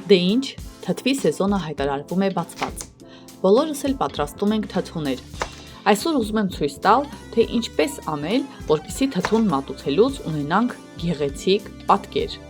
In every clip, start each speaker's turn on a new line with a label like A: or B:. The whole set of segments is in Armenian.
A: Դե ինչ, թթվի սեզոնը հայտարարվում է բացված։ Բոլորս էլ պատրաստում ենք թթուներ։ Այսօր ուզում եմ ցույց տալ, թե ինչպես անել, որպեսզի թթուն մատուցելուց ունենանք գեղեցիկ պատկեր։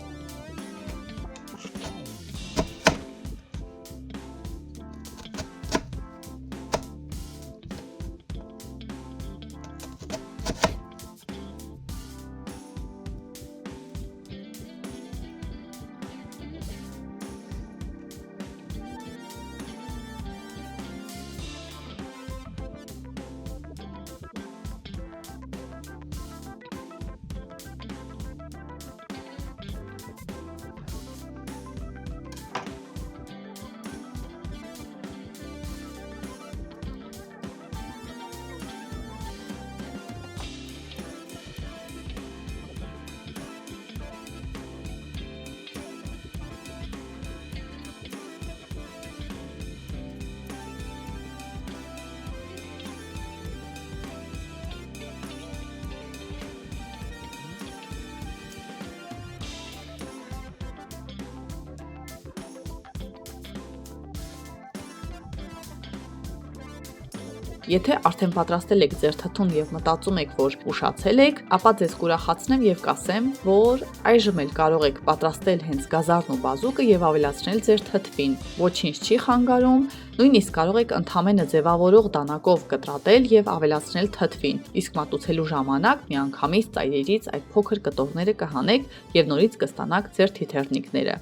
A: Եթե արդեն պատրաստել եք ձեր թթուն եւ մտածում եք, որ ուշացել եք, ապա ձեզ կուրախացնեմ եւ կասեմ, որ այժմ էլ կարող եք պատրաստել հենց գազարն ու բազուկը եւ ավելացնել ձեր թթվին։ Ոչինչ չի խանգարում, նույնիսկ կարող եք ընդհանրապես ձևավորող դանակով կտրատել եւ ավելացնել թթվին։ Իսկ մատուցելու ժամանակ միանգամից ծայրերից այդ փոքր կտորները կհանեք եւ նորից կստանաք ձեր թիթեռնիկները։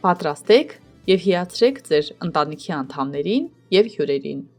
A: Պատրաստեք եւ հիացրեք ձեր ընտանիքի անդամներին եւ հյուրերին։